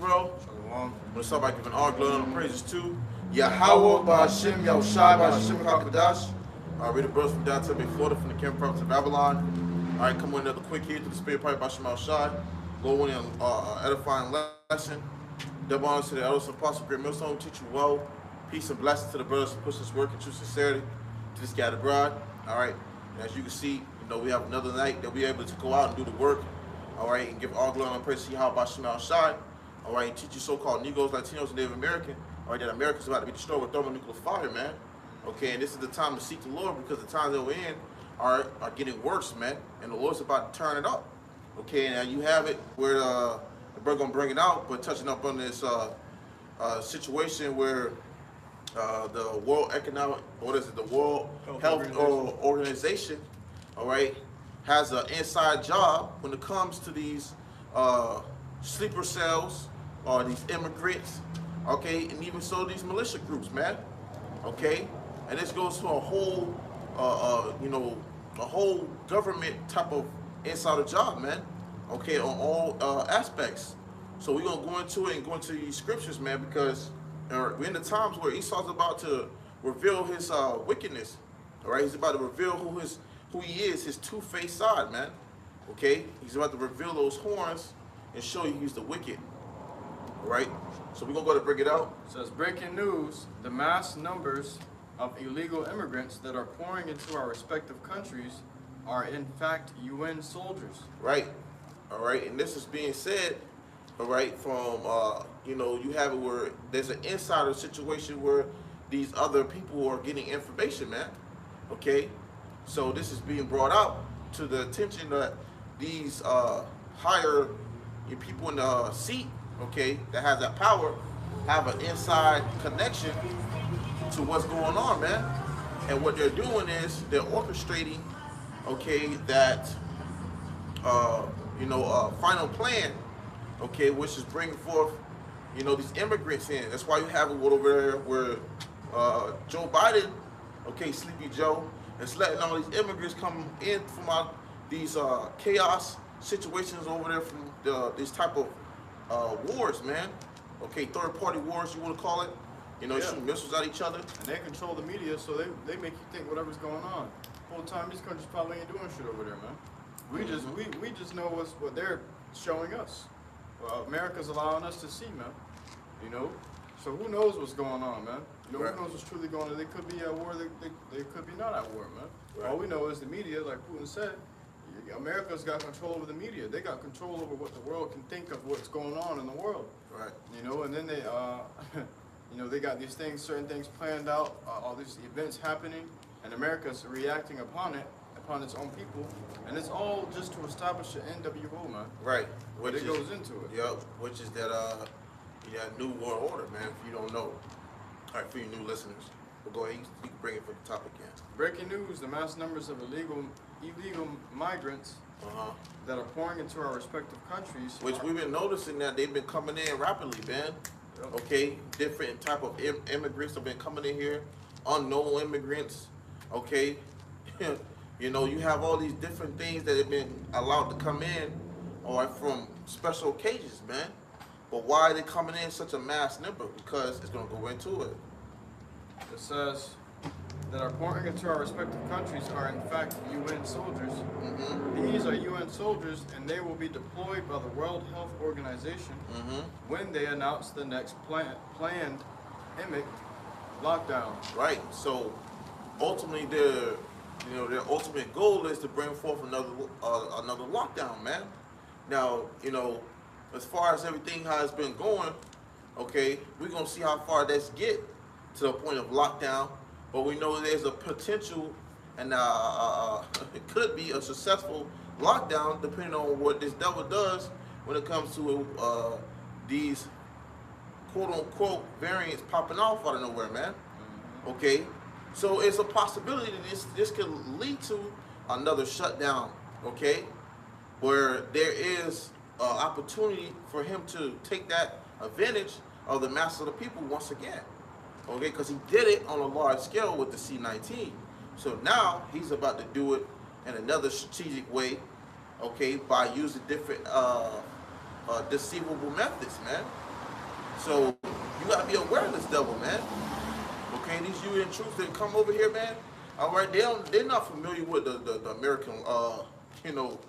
Israel. Shalom. I'm going to start by giving all glory and praises to YAHAWAH, BAHASHAM, YAHWASHI, BAHASHAM, QADASH. Read the brothers from downtown Bay Florida, from the camp province of Babylon. All right, come on, another quick hit to the spirit part by YAHWASHI. Go in edifying lesson. Double honors to the elders and apostles, great MILLSTONE, teach you well. Peace and blessings to the brothers who push this work in true sincerity to this scattered abroad. All right, and as you can see, we have another night that we're able to go out and do the work. All right, and give all glory and praise to YAHWASHI. All right, teach you so-called Negroes, Latinos, and Native American. All right, that America's about to be destroyed with thermonuclear fire, man. Okay, and this is the time to seek the Lord because the times that we're in are getting worse, man. And the Lord's about to turn it up. Okay, now you have it where we're gonna bring it out, but touching up on this situation where the World Economic, the World Health Organization, all right, has an inside job when it comes to these sleeper cells or these immigrants, okay, and even so these militia groups, man, okay, and this goes to a whole, a whole government type of insider job, man, okay, on all aspects. So we're gonna go into it and go into these scriptures, man, because we're in the times where Esau's about to reveal his wickedness, all right. He's about to reveal who he is, his two-faced side, man. Okay, he's about to reveal those horns and show you he's the wicked. All right, so we're gonna go to break it out. It says, breaking news: the mass numbers of illegal immigrants that are pouring into our respective countries are in fact UN soldiers. Right. All right, and this is being said, all right, from you have it where there's an insider situation where these other people are getting information, man. Okay, so this is being brought out to the attention that these higher people in the seat, okay, that has that power, have an inside connection to what's going on, man. And what they're doing is they're orchestrating, okay, that final plan, okay, which is bringing forth, these immigrants in. That's why you have it over there where Joe Biden, okay, Sleepy Joe, is letting all these immigrants come in from out these chaos situations over there from this type of wars, man. Okay, third-party wars, you want to call it. Shooting missiles at each other. And they control the media, so they make you think whatever's going on. The whole time these countries probably ain't doing shit over there, man. We just know what they're showing us. Well, America's allowing us to see, man. So who knows what's going on, man? Right. Who knows what's truly going on? They could be at war, they could be not at war, man. Right. All we know is the media, like Putin said, America's got control over the media. They got control over what the world can think of what's going on in the world. Right. And then they, they got these things, certain things planned out, all these events happening, and America's reacting upon its own people, and it's all just to establish the NWO, man. Right. Which goes into it. Yep. Which is that new world order, man. If you don't know. All right, for you new listeners, we'll go ahead. You can bring it for the topic again. Breaking news: the mass numbers of illegal migrants that are pouring into our respective countries. Which we've been noticing that they've been coming in rapidly, man. Yep. Okay, different type of immigrants have been coming in here, unknown immigrants. Okay, you have all these different things that have been allowed to come in, or from special occasions, man. But why are they coming in such a mass number? Because it's gonna go into it. It says that are pouring into our respective countries are in fact UN soldiers. These are UN soldiers, and they will be deployed by the World Health Organization when they announce the next planned emic lockdown. Right. So ultimately, their ultimate goal is to bring forth another lockdown, man. Now, as far as everything how it's been going, okay, we're gonna see how far that's get to the point of lockdown. But we know there's a potential, and it could be a successful lockdown depending on what this devil does when it comes to these quote-unquote variants popping off out of nowhere, man. Okay, so it's a possibility that this could lead to another shutdown, okay, where there is opportunity for him to take that advantage of the mass of the people once again. Okay, because he did it on a large scale with the C-19. So now he's about to do it in another strategic way, okay, by using different deceivable methods, man. So you gotta be aware of this devil, man. Okay, these UN troops that come over here, man. All right, they're not familiar with the American you know,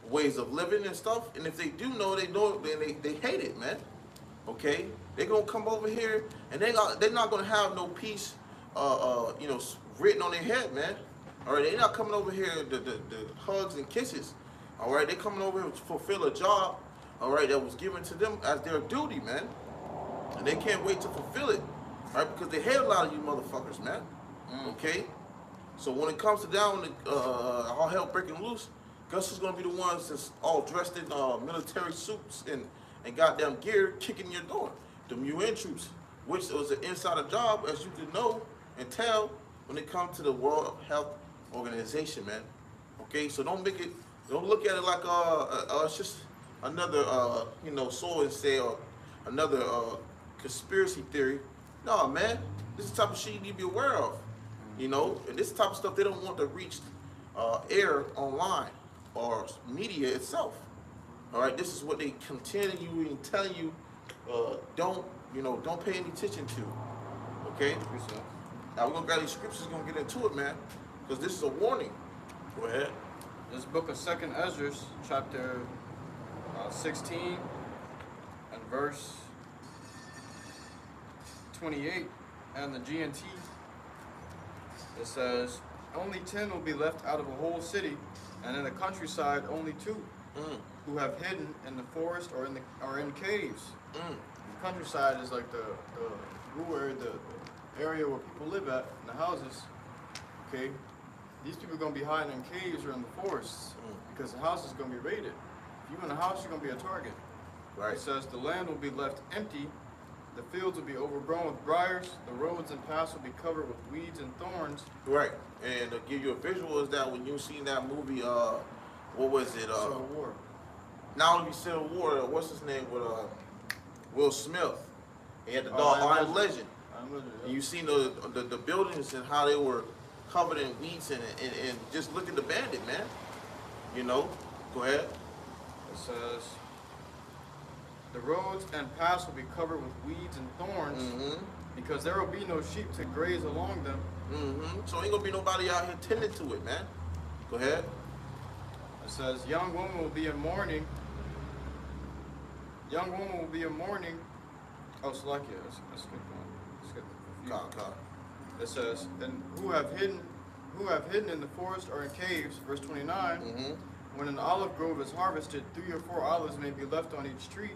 ways of living and stuff. And if they do know, then they hate it, man. Okay, they're gonna come over here and they're not gonna have no peace you know, written on their head, man. All right, they're not coming over here the hugs and kisses. All right, they're coming over here to fulfill a job, all right, that was given to them as their duty, man. And they can't wait to fulfill it, all right, because they hate a lot of you motherfuckers, man. Okay, so when it comes to down, all hell breaking loose, guess who's gonna be the ones that's all dressed in military suits and goddamn gear kicking your door? Them UN troops, which was an insider job, as you can know and tell when it comes to the World Health Organization, man. Okay, so don't look at it like it's just another you know, so and say, or another conspiracy theory. No, man, this is the type of shit you need to be aware of. You know, and this type of stuff they don't want to reach air online or media itself. All right, this is what they continue telling you, don't pay any attention to. Okay, now we're gonna grab these scriptures, gonna get into it, man, because this is a warning. Go ahead. This book of 2nd Ezra, chapter 16 and verse 28, and the GNT. It says, only 10 will be left out of a whole city, and in the countryside only 2 who have hidden in the forest or in caves. The countryside is like the rural area, the area where people live at, in the houses. Okay, these people are gonna be hiding in caves or in the forests because the house is gonna be raided. If you're in the house, you're gonna be a target. Right. It says the land will be left empty. The fields will be overgrown with briars. The roads and paths will be covered with weeds and thorns. Right. And to give you a visual is that when you seen that movie, what was it? Civil War. Not only Civil War, what's his name with Will Smith? He had the dog I Am Legend. And you seen the buildings and how they were covered in weeds and just look at the bandit, man. You know. Go ahead. It says, the roads and paths will be covered with weeds and thorns, because there will be no sheep to graze along them. So ain't gonna be nobody out here tending to it, man. Go ahead. It says, young woman will be in mourning. Young woman will be in mourning. Oh, Salakia, let's get going. It says, and who have hidden in the forest or in caves, verse 29. When an olive grove is harvested, 3 or 4 olives may be left on each tree.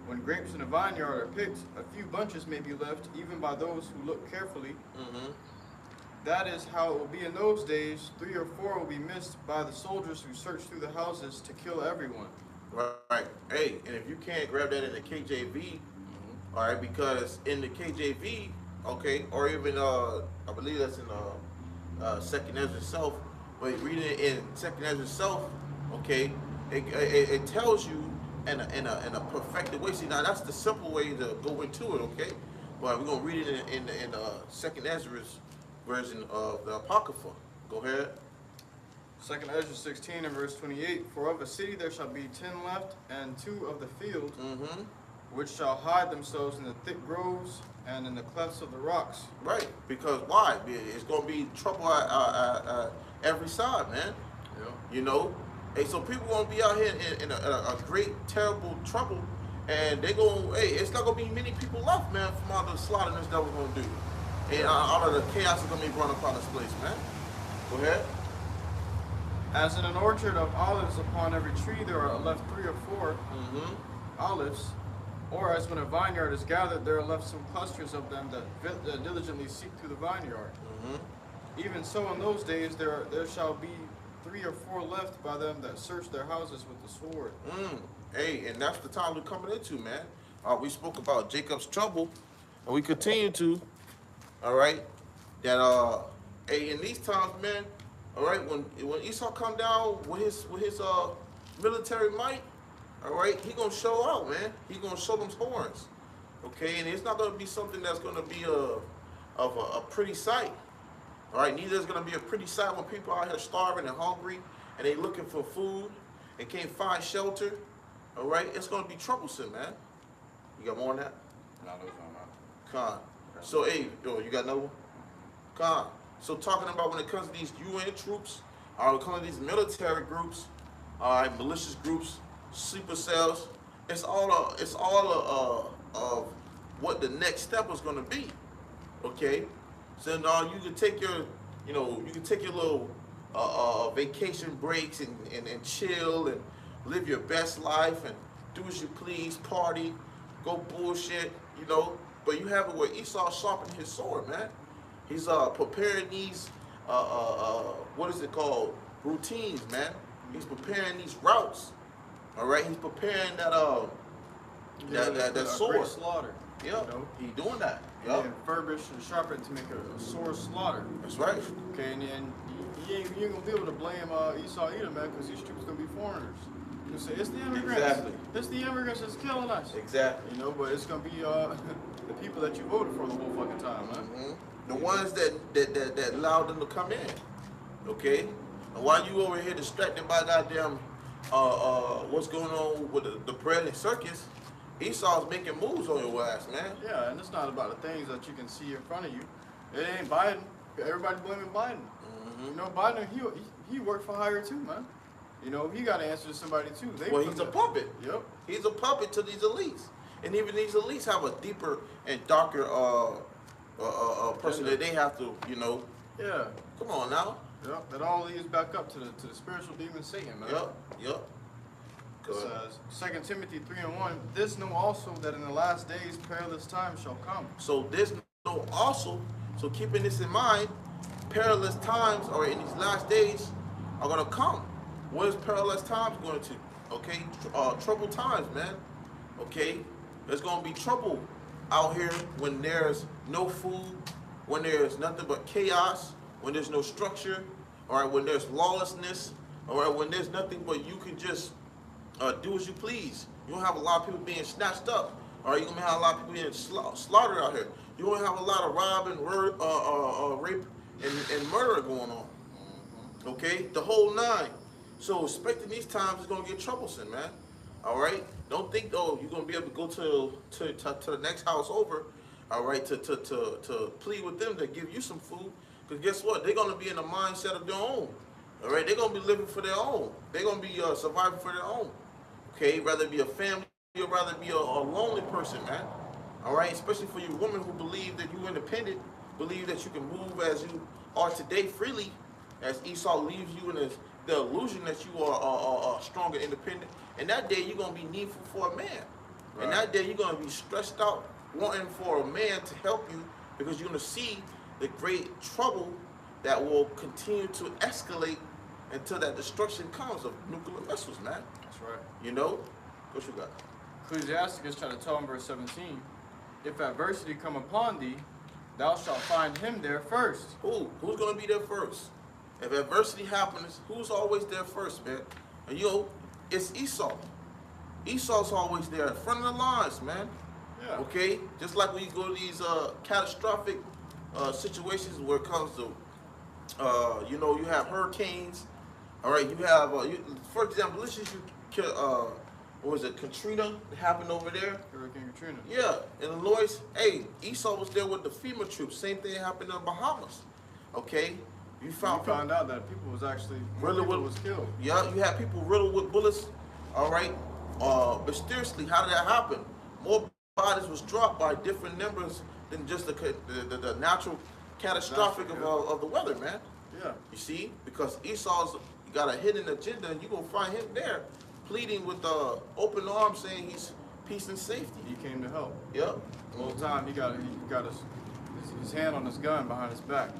When grapes in a vineyard are picked, a few bunches may be left, even by those who look carefully. That is how it will be in those days. 3 or 4 will be missed by the soldiers who search through the houses to kill everyone. Right. Hey, and if you can't grab that in the KJV, all right, because in the KJV, okay, or even I believe that's in 2nd Ezra itself. But reading it in 2nd Ezra itself, okay, it tells you in a perfected way. See, now that's the simple way to go into it, okay? But we're gonna read it in 2nd Ezra's version of the Apocrypha. Go ahead. 2nd Ezra 16 and verse 28. For of a city there shall be 10 left, and 2 of the field, which shall hide themselves in the thick groves and in the clefts of the rocks. Right, because why? It's gonna be trouble at every side, man. You know, hey, so people gonna be out here in a great, terrible trouble, and they gonna, hey, it's not gonna be many people left, man, from all the slaughtering that we're gonna do, and all of the chaos is gonna be run upon this place, man. Go ahead. As in an orchard of olives, upon every tree there are left 3 or 4 olives, or as when a vineyard is gathered, there are left some clusters of them that diligently seek through the vineyard. Even so, in those days there shall be 3 or 4 left by them that search their houses with the sword. Hey, and that's the time we're coming into, man. We spoke about Jacob's trouble, and we continue to. All right, that hey, in these times, man. All right, when Esau come down with his military might, all right, he gonna show out, man. He gonna show them horns, okay? And it's not gonna be something that's gonna be a pretty sight. All right, neither is going to be a pretty sight when people out here starving and hungry and they looking for food and can't find shelter. All right, it's going to be troublesome, man. You got more on that? No, those are not. Con. So, hey, yo, you got another one? Con. So, talking about when it comes to these UN troops, when it comes to these military groups, all right, malicious groups, sleeper cells, it's all of what the next step is going to be. Okay, so now you can take your, you can take your little vacation breaks and chill and live your best life and do as you please, party, go bullshit, But you have it where Esau sharpened his sword, man. He's preparing these what is it called? Routines, man. He's preparing these routes. All right, he's preparing that sword. Great slaughter. Yeah, he's doing that. Yeah, refurbish and sharpen to make a sword slaughter. That's right. Okay, and you ain't gonna be able to blame Esau either, man, because these troops gonna be foreigners. You say it's the immigrants. Exactly. It's the immigrants that's killing us. Exactly. But it's gonna be the people that you voted for the whole fucking time, man. Mm-hmm. The ones that allowed them to come in. Okay? And while you over here distracted by goddamn what's going on with the parade and circus, Esau's making moves on your ass, man. Yeah, and it's not about the things that you can see in front of you. It ain't Biden. Everybody blaming Biden. Mm-hmm. Biden, he worked for hire too, man. He got to answer to somebody too. He's a puppet. Yep. He's a puppet to these elites. And even these elites have a deeper and darker person that they have to, Yeah. Come on now. Yep. That all leads back up to the spiritual demon Satan, man. Yep. It says 2 Timothy 3:1. This know also that in the last days perilous times shall come. So this know also. So keeping this in mind, perilous times or in these last days are gonna come. What is perilous times going to? Okay, troubled times, man. Okay, there's gonna be trouble out here when there's no food, when there's nothing but chaos, when there's no structure, all right, when there's lawlessness, all right, when there's nothing but you can just do as you please. You don't have a lot of people being snatched up, all right. You're gonna have a lot of people being slaughtered out here. You don't have a lot of robbing, rape, and murder going on. Okay, the whole nine. So expecting these times is gonna get troublesome, man. All right. Don't think though you're gonna be able to go to the next house over, all right, to plead with them to give you some food. Because guess what? They're gonna be in the mindset of their own. All right. They're gonna be living for their own. They're gonna be surviving for their own. Okay. Rather be a family or rather be a lonely person, man. All right. Especially for you women who believe that you're independent, believe that you can move as you are today freely, as Esau leaves you in the illusion that you are strong and independent. And that day you're going to be needful for a man. Right. And that day you're going to be stressed out wanting for a man to help you because you're going to see the great trouble that will continue to escalate until that destruction comes of nuclear missiles, man. That's right. What you got? Ecclesiasticus chapter 12 verse 17. If adversity come upon thee, thou shalt find him there first. Who's going to be there first? If adversity happens, who's always there first, man? And it's Esau. Esau's always there in front of the lines, man. Yeah. Okay? Just like when you go to these catastrophic situations where it comes to, you have hurricanes. All right, you have, for example, let's just what was it, Katrina that happened over there? Hurricane Katrina. Yeah, in Illinois. Hey, Esau was there with the FEMA troops. Same thing happened in the Bahamas. Okay? You found out that people was actually was killed. Yeah, you had people riddled with bullets. All right, mysteriously, how did that happen? More bodies was dropped by different numbers than just the natural catastrophic of the weather, man. Yeah. You see, because Esau's got a hidden agenda, and you gonna find him there, pleading with open arms, saying he's peace and safety. He came to help. Yep. The whole time he got his hand on his gun behind his back.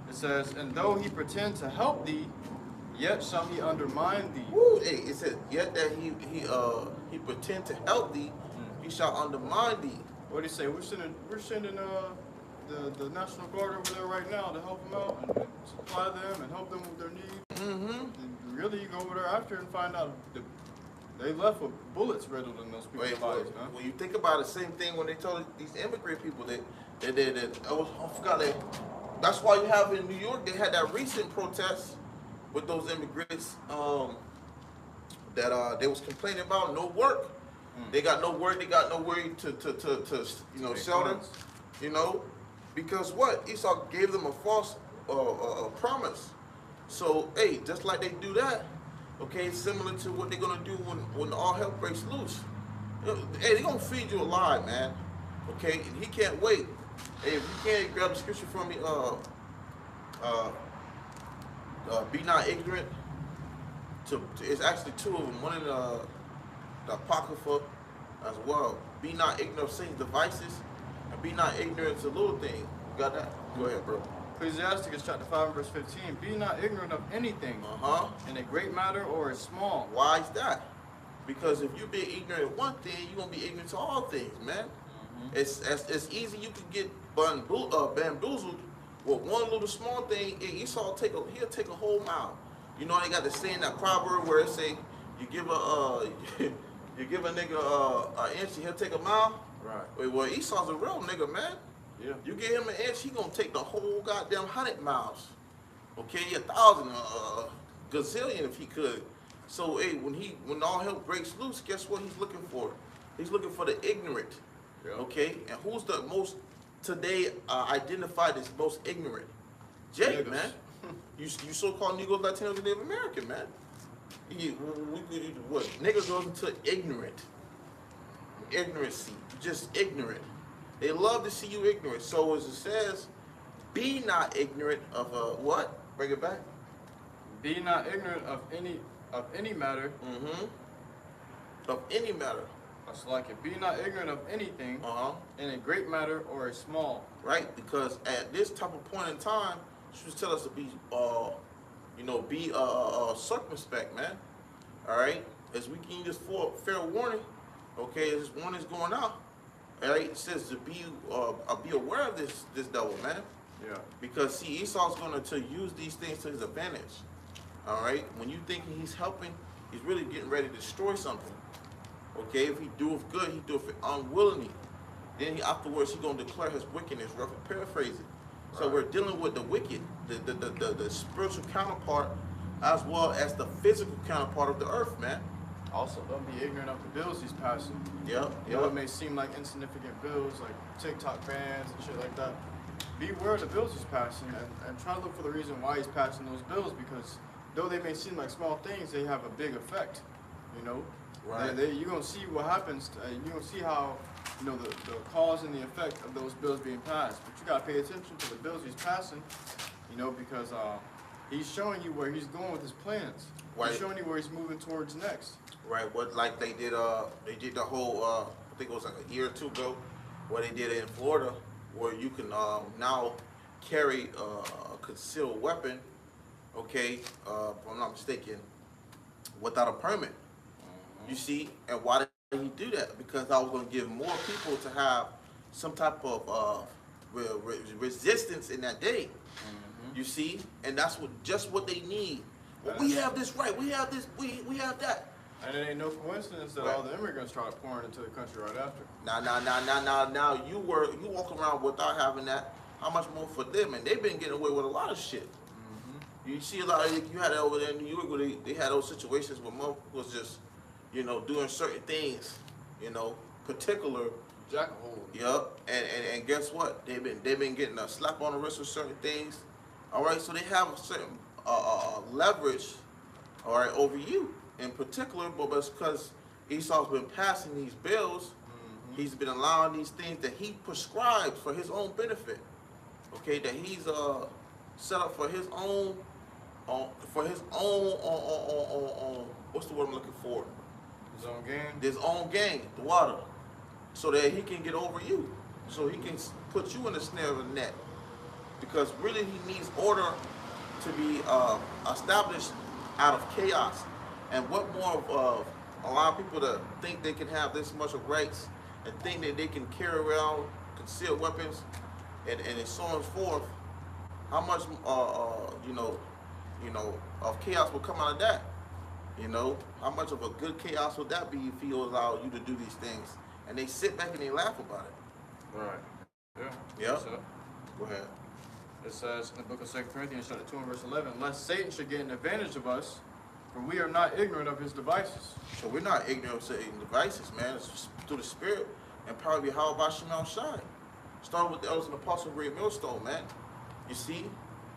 It says, and though he pretend to help thee, yet shall he undermine thee. Woo, hey, it says, yet that he pretend to help thee, he shall undermine thee. What do you say? We're sending the National Guard over there right now to help them out and supply them and help them with their needs. And really, you go over there after and find out they left with bullets riddled in those people's bodies, man. When you think about it, same thing when they told these immigrant people that I forgot that. That's why you have in New York, they had that recent protest with those immigrants that they was complaining about no work. They got no work. They got no way to you know, shelter. You know, because what? Esau gave them a false promise. So, hey, just like they do that, okay, similar to what they're gonna do when all hell breaks loose. Hey, they're gonna feed you a lie, man. Okay, and he can't wait. Hey, if you can't grab the scripture from me, be not ignorant. It's actually two of them. One in the Apocrypha as well. Be not ignorant of Satan's devices, and be not ignorant to little things. You got that? Go ahead, bro. Ecclesiasticus chapter 5 verse 15. Be not ignorant of anything, in a great matter or a small. Why is that? Because if you be ignorant of one thing, you're gonna be ignorant to all things, man. It's easy you can get bamboozled with one little small thing. Esau he'll take a whole mile. You know they got the saying, that proverb where it say you give a you give a nigga an inch, he'll take a mile. Right. Well, Esau's a real nigga, man. Yeah. You give him an inch, he gonna take the whole goddamn 100 miles. Okay, 1,000, gazillion if he could. So hey, when all hell breaks loose, guess what he's looking for? He's looking for the ignorant. Yeah. Okay, and who's the most today identified as most ignorant? Jake, Niggas. man. You so-called Negro, Latinos, and Native American, man. What? Niggas goes into ignorant. Ignorancy. Just ignorant. They love to see you ignorant. So as it says, be not ignorant of what? Bring it back. Be not ignorant of any matter. Of any matter. That's like it. Be not ignorant of anything, in a great matter or a small. Right, because at this type of point in time, she was telling us to be, you know, be circumspect, man. All right, as we give this fair warning, okay, as this warning is going out, all right, it says to be aware of this devil, man. Yeah. Because see, Esau's going to use these things to his advantage. All right, when you think he's helping, he's really getting ready to destroy something. Okay, if he doeth good, he doeth it unwillingly. Then afterwards, he's going to declare his wickedness, roughly paraphrasing. So we're dealing with the wicked, the spiritual counterpart, as well as the physical counterpart of the earth, man. Also, don't be ignorant of the bills he's passing. Yep. You know, it may seem like insignificant bills, like TikTok bans and shit like that. Beware of the bills he's passing, and try to look for the reason why he's passing those bills, because though they may seem like small things, they have a big effect. You know, right? You're gonna see what happens. You're gonna see how, you know, the cause and the effect of those bills being passed. But you gotta pay attention to the bills he's passing, you know, because he's showing you where he's going with his plans. Right. He's showing you where he's moving towards next. Right. What, like they did the whole I think it was like a year or two ago, where they did it in Florida, where you can now carry a concealed weapon, okay, if I'm not mistaken, without a permit. You see, and why did he do that? Because I was going to give more people to have some type of resistance in that day. You see, and that's just what they need. Well, we have this right, we have this, we have that. And it ain't no coincidence that all the immigrants started pouring into the country right after. Now you walk around without having that. How much more for them? And they've been getting away with a lot of shit. You see a lot of, you had it over there in New York where they had those situations where motherfuckers was just, you know, doing certain things, you know, particular. Jackal. Yup. And guess what? They've been getting a slap on the wrist with certain things. All right, so they have a certain leverage, all right, over you in particular, but because Esau's been passing these bills, he's been allowing these things that he prescribes for his own benefit, okay, that he's set up for his own, what's the word I'm looking for? His own game? His own game, the water, so that he can get over you, so he can put you in the snare of the net, because really he needs order to be established out of chaos. And what more of a lot of people that think they can have this much of rights and think that they can carry around concealed weapons and so on and forth, how much you know of chaos will come out of that? You know, how much of a good chaos would that be if he allowed you to do these things and they sit back and they laugh about it? Right. Yeah. Yeah. So, Go ahead. it says in the book of 2 Corinthians chapter 2 and verse 11, lest Satan should get an advantage of us, For we are not ignorant of his devices. So we're not ignorant of Satan's devices, man. It's through the Spirit and power of YAHAWASHI. Starting with the elders and apostles of MILLSTONE, man. You see,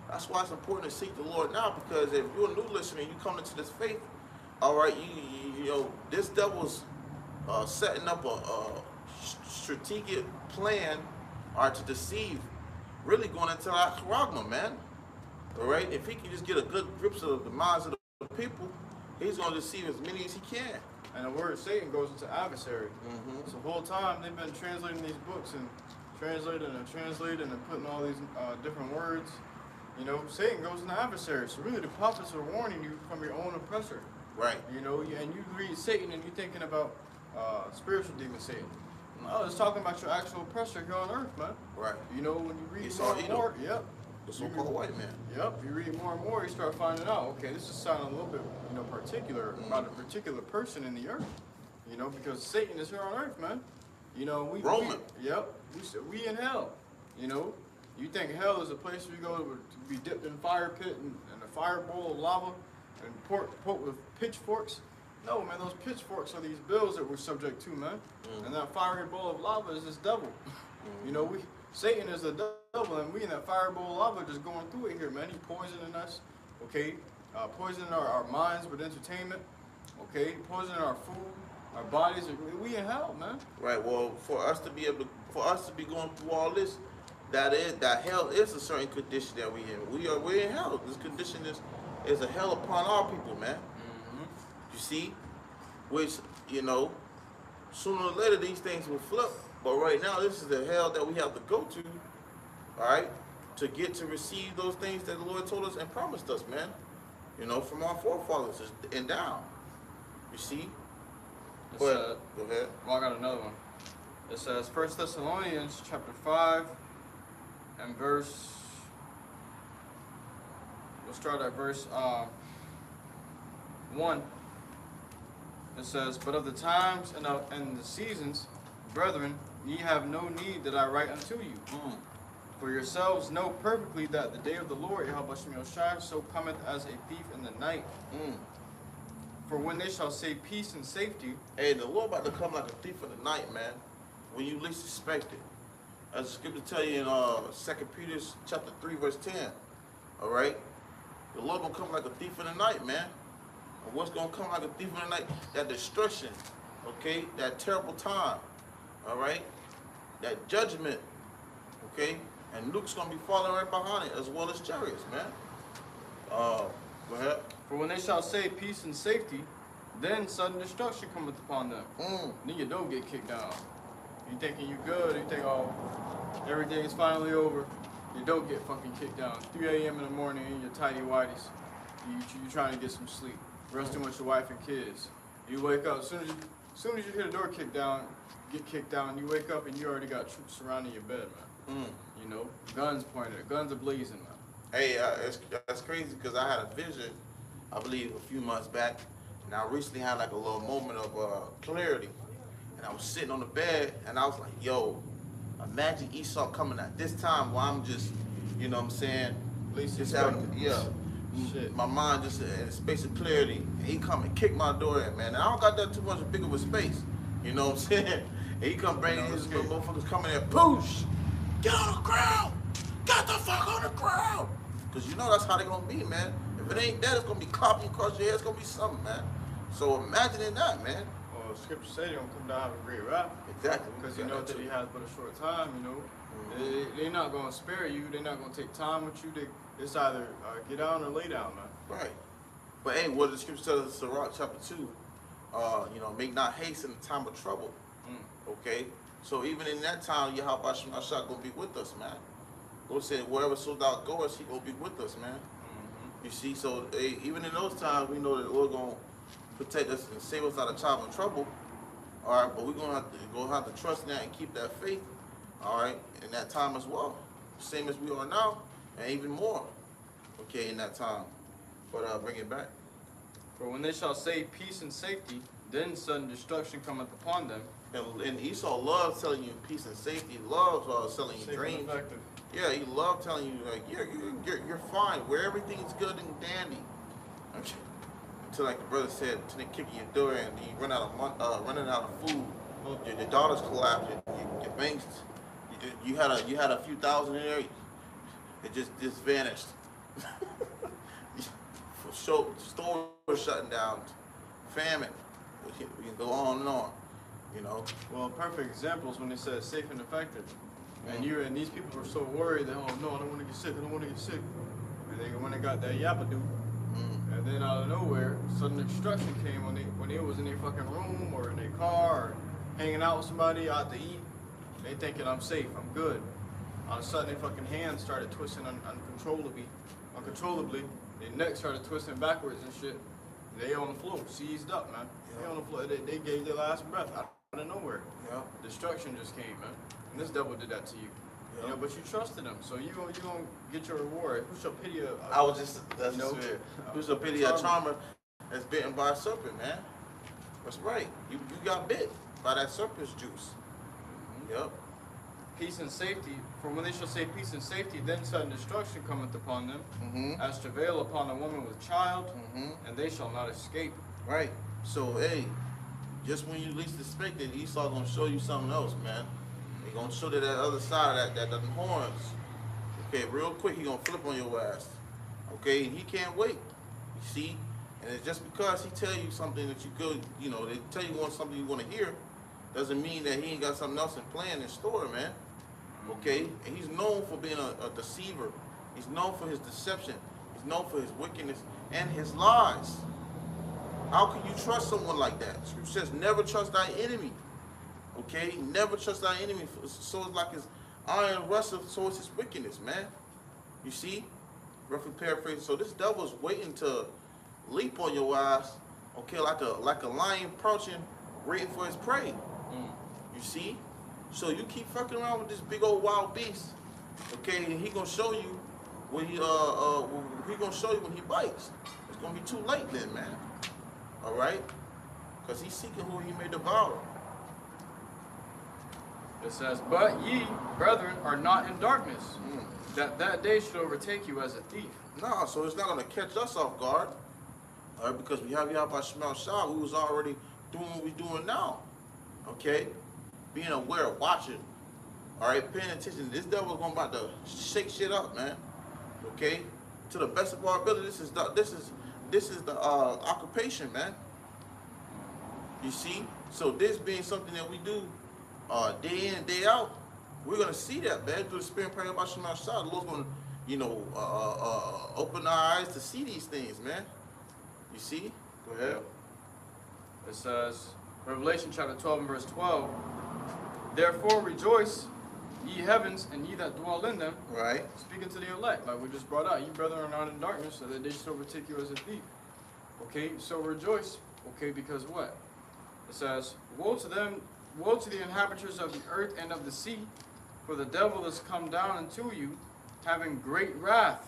that's why it's important to seek the Lord now, because if you're a new listener and you come into this faith, all right, you know, this devil's setting up a strategic plan, all right, to deceive, really going into our charagma, man. All right, if he can just get a good grip of the minds of the people, he's going to deceive as many as he can. And the word Satan goes into adversary. So the whole time they've been translating these books and translating and putting all these different words. You know, Satan goes into adversary. So really the prophets are warning you from your own oppressor. Right. You know, and you read Satan and you're thinking about spiritual demon Satan. No, it's talking about your actual oppressor here on earth, man. Right. You know, when you read It's more all and more, yep. The so-called white man. Yep, you read more and more, you start finding out, okay, this is sounding a little bit, you know, particular about a particular person in the earth. You know, because Satan is here on earth, man. You know, Roman. We in hell. You know, you think hell is a place where you go to be dipped in a fire pit and a fire bowl of lava and poked with pitchforks? No, man, those pitchforks are these bills that we're subject to, man. And that fiery bowl of lava is this devil. You know, Satan is the devil, and we in that fire bowl of lava just going through it here, man. He poisoning us, okay? Poisoning our minds with entertainment, okay? Poisoning our food, our bodies. We in hell, man. Right. Well, for us to be going through all this, that hell is a certain condition that we in. We're in hell. This condition is a hell upon our people, man. You see, which, you know, sooner or later these things will flip. But right now, this is the hell that we have to go to, all right, to get to receive those things that the Lord told us and promised us, man. You know, from our forefathers and down. You see? But, go ahead. Well, I got another one. It says 1 Thessalonians chapter 5 and verse. We'll start at verse 1. It says, "But of the times and the seasons, brethren, ye have no need that I write unto you. For yourselves know perfectly that the day of the Lord, YAHAWASHI, so cometh as a thief in the night. For when they shall say peace and safety..." Hey, the Lord about to come like a thief in the night, man. When you least expect it. As the scripture tell you in 2 Peter chapter 3, verse 10. All right? The Lord gonna come like a thief in the night, man. And what's gonna come like a thief in the night? That destruction, okay? That terrible time, all right? That judgment, okay? And Luke's gonna be following right behind it, as well as chariots, man. Go ahead. "For when they shall say peace and safety, then sudden destruction cometh upon them." Then you don't get kicked down. You thinking you good, you think, oh, everything is finally over. You don't get fucking kicked down. 3 a.m. in the morning in your tidy whities. You trying to get some sleep. Resting with your wife and kids. You wake up, as soon as you hear the door kicked down, get kicked down, you wake up and you already got troops surrounding your bed, man. You know, guns pointed, guns are blazing, man. Hey, that's crazy, because I had a vision, I believe, a few months back, and I recently had like a little moment of clarity. And I was sitting on the bed, and I was like, yo, imagine Esau coming at this time while I'm just, you know what I'm saying, just having, Shit. my mind just in a space of clarity. And he come and kick my door in, man. And I don't got that too much big of a space, you know what I'm saying? And he come bringing his little motherfuckers coming in, push, get on the ground, get the fuck on the ground. Because you know that's how they gonna be, man. If it ain't that, it's gonna be clopping across your head, it's gonna be something, man. So imagine that, man. Well, Scripture say they're gonna come down with a great wrath. Exactly. Because you know that he has but a short time, you know. They're not gonna spare you, they're not gonna take time with you. It's either get down or lay down, man. Right. But hey, what the scripture tells us in RAWCHAA chapter 2, you know, make not haste in the time of trouble. Okay? So even in that time, YAHAWASHI gonna be with us, man. Lord said, wherever so thou goest, he gonna be with us, man. You see, so hey, even in those times, we know that the Lord gonna protect us and save us out of time and trouble. All right, but we're gonna have to trust in that and keep that faith. All right, in that time as well, same as we are now, and even more. Okay, in that time. But bring it back. "For when they shall say peace and safety, then sudden destruction cometh upon them." And Esau loves telling you peace and safety. He loves selling you Safe and dreams. effective. Yeah, he loves telling you like you're fine, where everything's good and dandy. Okay. until like the brother said, until they kick your door and you run out of running out of food. Your daughter's collapsed. Your banks. You had a few thousand in there. It just vanished. For sure, stores shutting down, famine. We can go on and on. You know. Well, a perfect example is when they said safe and effective. And these people were so worried that, oh no, I don't want to get sick, I don't want to get sick. And they went and got that yappadoo. And then out of nowhere, sudden destruction came when they was in their fucking room or in their car or hanging out with somebody out to eat. They thinking I'm safe, I'm good. All of a sudden, their fucking hands started twisting uncontrollably. Their neck started twisting backwards and shit. They on the floor, seized up, man. Yeah. They on the floor. They gave their last breath out of nowhere. Yeah. Destruction just came, man. And this devil did that to you. Yeah. You know, but you trusted him, so you gonna get your reward. Who shall pity a I was just that's weird. Who shall pity a charmer that's bitten by a serpent, man? That's right. You got bit by that serpent's juice. Yep. Peace and safety. For when they shall say peace and safety, then sudden destruction cometh upon them, as travail upon a woman with child, and they shall not escape. Right. So hey, just when you least expect it, Esau gonna show you something else, man. He gonna show you that other side of that them horns. Okay, real quick, he gonna flip on your ass. Okay, and he can't wait. You see, and it's just because he tell you something that you good, you know, they tell you something you want to hear, doesn't mean that he ain't got something else in plan in store, man. Okay, and he's known for being a deceiver. He's known for his deception. He's known for his wickedness and his lies. How can you trust someone like that? Scripture says, never trust thy enemy. Okay, never trust thy enemy. So it's like his iron rusteth, so it's his wickedness, man. You see, roughly paraphrasing. So this devil is waiting to leap on your ass. Okay, like a lion perching, waiting for his prey. You see. So you keep fucking around with this big old wild beast, okay? And he gonna show you when he gonna show you when he bites. It's gonna be too late then, man. All right, because he's seeking who he may devour. It says, "But ye, brethren, are not in darkness, that day should overtake you as a thief." No, so it's not gonna catch us off guard, all right? Because we have YAHAWASHI, we was already doing what we're doing now, okay? Being aware, watching, all right, paying attention. This devil's going about to shake shit up, man. Okay, to the best of our ability. This is the occupation, man. You see, so this being something that we do day in and day out, we're gonna see that, man, through the spirit and prayer about Shema Shah. The Lord's gonna, you know, open our eyes to see these things, man. You see? Go ahead. It says, Revelation chapter 12 and verse 12. Therefore rejoice, ye heavens, and ye that dwell in them. Right. Speaking to the elect, like we just brought out. You brethren are not in darkness, so that they should overtake you as a thief. Okay, so rejoice. Okay, because what? It says, woe to them, woe to the inhabitants of the earth and of the sea, for the devil is come down unto you, having great wrath.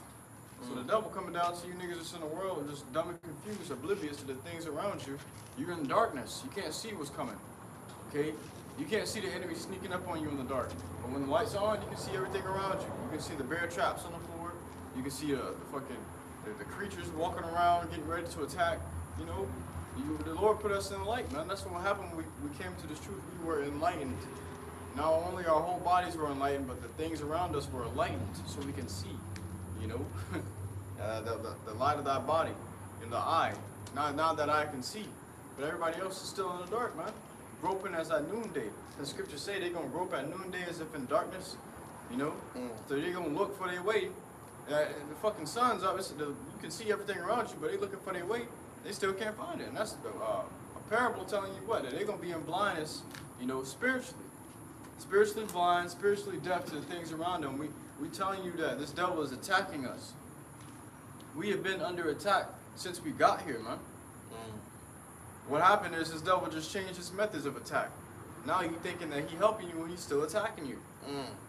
So the devil coming down to you niggas that's in the world are just dumb and confused, oblivious to the things around you. You're in darkness. You can't see what's coming. Okay? You can't see the enemy sneaking up on you in the dark. But when the light's on, you can see everything around you. You can see the bear traps on the floor. You can see the creatures walking around, getting ready to attack. You know, the Lord put us in the light, man. That's what happened when we came to this truth. We were enlightened. Not only our whole bodies were enlightened, but the things around us were enlightened, so we can see. You know, the light of thy body in the eye. Now that I can see, but everybody else is still in the dark, man. Groping as at noonday. The scriptures say they're gonna grope at noonday as if in darkness. You know, so they're gonna look for their way. The fucking sun's up. You can see everything around you, but they looking for their way. They still can't find it. And that's a parable telling you what, that they're gonna be in blindness. You know, spiritually blind, spiritually deaf to the things around them. We telling you that this devil is attacking us. We have been under attack since we got here, man. What happened is this devil just changed his methods of attack. Now you thinking that he helping you when he's still attacking you.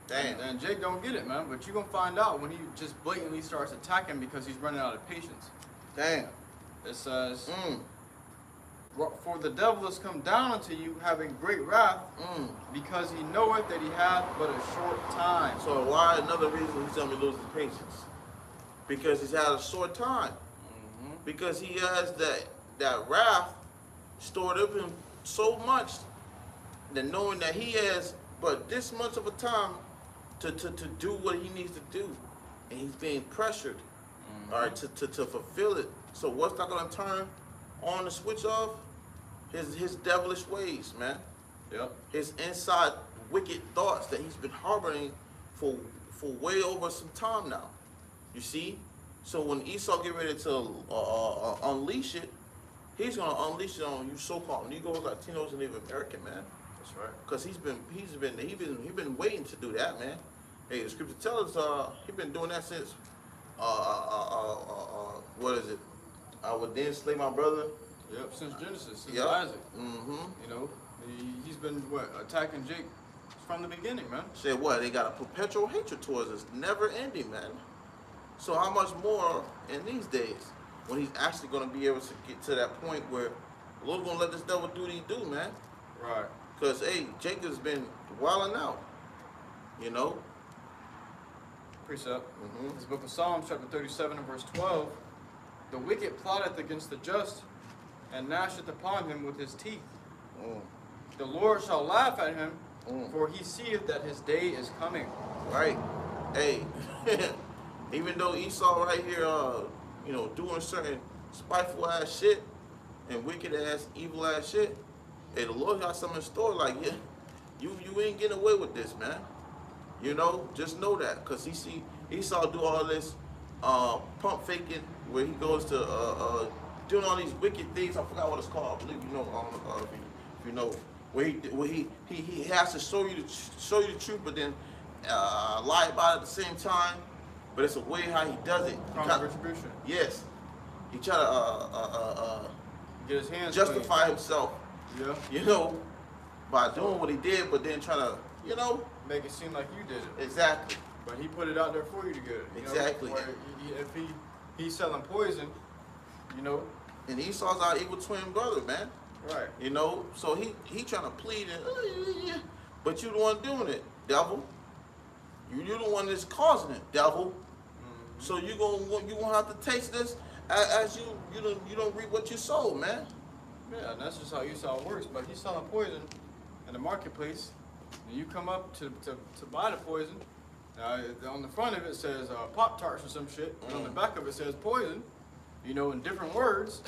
Damn. And Jake don't get it, man. But you're going to find out when he just blatantly starts attacking because he's running out of patience. Damn. It says, for the devil has come down unto you having great wrath, because he knoweth that he hath but a short time. So why another reason he's telling me to lose his patience? Because he's had a short time. Because he has that wrath stored up him so much that knowing that he has but this much of a time to do what he needs to do, and he's being pressured, all right, to fulfill it. So what's not gonna turn on the switch off? His devilish ways, man. Yep. His inside wicked thoughts that he's been harboring for way over some time now. You see? So when Esau get ready to unleash it, he's gonna unleash it on you so-called Negroes, Latinos, and Native American, man. That's right. Cause he's been waiting to do that, man. Hey, the scripture tells us he's been doing that since what is it? I would then slay my brother. Yep. Since Genesis, since Yep. Isaac. Mm-hmm. You know, he's been attacking Jake from the beginning, man. Said what? They got a perpetual hatred towards us, never ending, man. So how much more in these days when he's actually going to be able to get to that point where the Lord's going to let this devil do what he do, man? Right. Because, hey, Jacob's been wilding out, you know? Precept. This book of Psalms, chapter 37 and verse 12. The wicked plotteth against the just, and gnasheth upon him with his teeth. The Lord shall laugh at him, for he seeth that his day is coming. Right. Hey, even though Esau right here, you know, doing certain spiteful ass shit and wicked ass, evil ass shit, hey, the Lord got something in store. Like, yeah, you ain't getting away with this, man. You know, just know that, cause he see Esau do all this pump faking, where he goes to doing all these wicked things. I forgot what it's called. I believe you know. If you know, where he has to show you the truth, but then lie about it at the same time. But it's a way how he does it. Retribution. Yes, he try to Get his hands justify himself. Yeah. You know, by doing what he did, but then try to, you know, make it seem like you did it. Exactly. But he put it out there for you to get it. Exactly. Know, if he's selling poison, you know. And Esau's our evil twin brother, man. Right. You know, so he trying to plead and, but you the one doing it, devil. You the one that's causing it, devil. So you gonna have to taste this as you don't reap what you sow, man. Yeah, and that's just how Esau works. But he's selling poison in the marketplace, and you come up to buy the poison. On the front of it says Pop-Tarts or some shit, and on the back of it says poison, you know, in different words,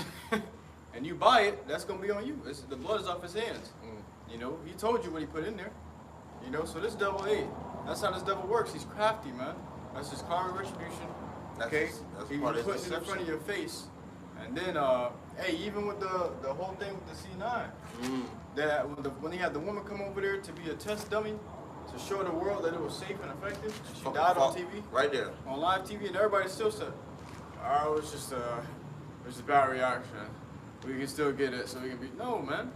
and you buy it, that's going to be on you. The blood is off his hands. You know, he told you what he put in there. You know, so this devil, hey, that's how this devil works. He's crafty, man. That's his karma retribution. Okay? He puts it in front of your face. And then, hey, even with the whole thing with the C9, that when he had the woman come over there to be a test dummy, to show the world that it was safe and effective, she died on TV. Right there. On live TV, and everybody still said, oh, it's just a bad reaction. We can still get it, so we can be, no, man.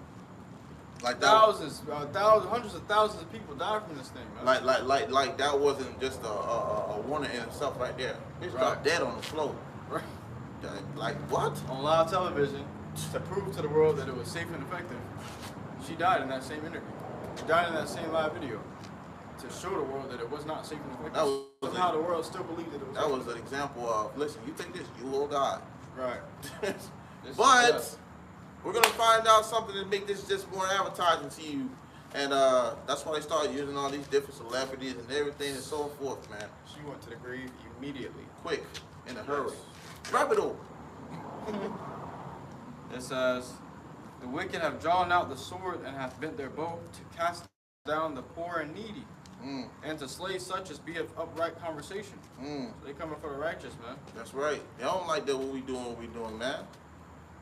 Like thousands, hundreds of thousands of people died from this thing, man. Like that wasn't just a wonder in itself right there. Bitch got dead on the floor. Right. Like what? On live television, to prove to the world that it was safe and effective. She died in that same interview. She died in that same live video to show the world that it was not safe and effective. Somehow the world still believed that it was. That was an example of, listen, you think this, you will die. Right. But we're gonna find out something to make this just more advertising to you, and that's why they started using all these different celebrities and everything and so forth, man. She went to the grave immediately, quick, in a hurry. Grab it over. It says, the wicked have drawn out the sword and have bent their bow to cast down the poor and needy, and to slay such as be of upright conversation. So they coming for the righteous, man. That's right. They don't like that what we doing, man.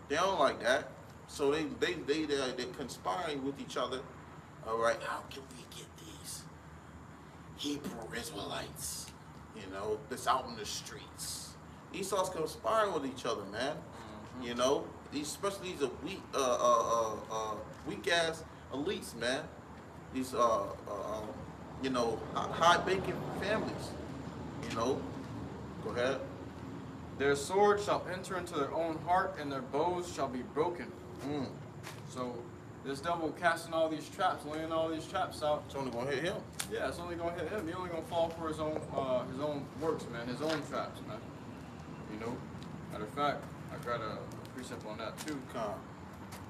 They don't like that. So they're conspiring with each other. All right, how can we get these Hebrew Israelites, you know, that's out in the streets? Esau's conspiring with each other, man. You know, especially these weak ass elites, man. These you know, high bacon families. You know, go ahead. Their sword shall enter into their own heart, and their bows shall be broken. So this devil casting all these traps, laying all these traps out. It's only gonna hit him. Yeah, it's only gonna hit him. He's only gonna fall for his own works, man. His own traps, man. You know. Matter of fact, I got a precept on that too.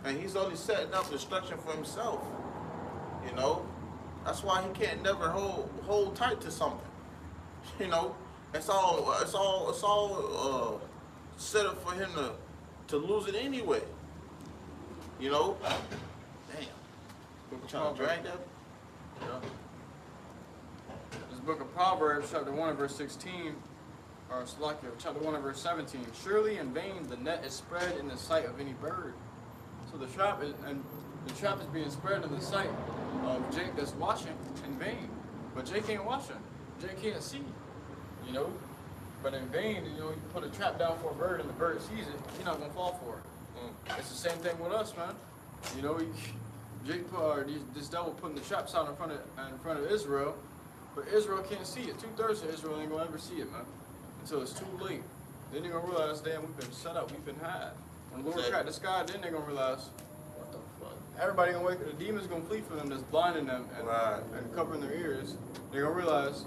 And he's only setting up destruction for himself. You know, that's why he can't never hold tight to something. You know, it's all set up for him to lose it anyway. You know, damn. Book Trying to drag that. Yeah. This book of Proverbs, chapter 1 and verse 16, or Salakia, chapter 1 and verse 17. Surely in vain the net is spread in the sight of any bird. So the trap is being spread in the sight of Jake that's watching in vain. But Jake ain't watching. Jake can't see. You know? But in vain, you know, you put a trap down for a bird and the bird sees it, you're not gonna fall for it. It's the same thing with us, man. You know, Jake this devil putting the traps out in front of Israel, but Israel can't see it. 2/3 of Israel ain't gonna ever see it, man, until it's too late. Then they're gonna realize, damn, we've been set up, we've been had. When the Lord cracked the sky, then they're gonna realize, what the fuck? Everybody gonna wake up. The demons gonna flee from them, that's blinding them and covering their ears. They're gonna realize,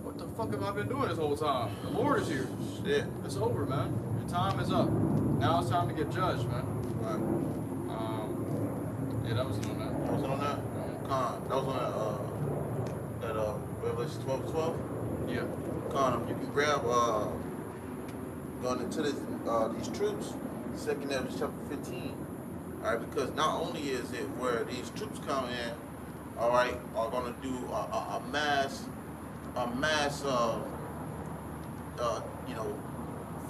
what the fuck have I been doing this whole time? The Lord is here. Shit. It's over, man. Your time is up. Now it's time to get judged, man. Right. Yeah, that was on that. That was on that? That was on that Revelation 12:12? Yeah. You can grab going into these troops, 2nd Ezra chapter 15. Alright, because not only is it where these troops come in, alright, are gonna do a mass you know,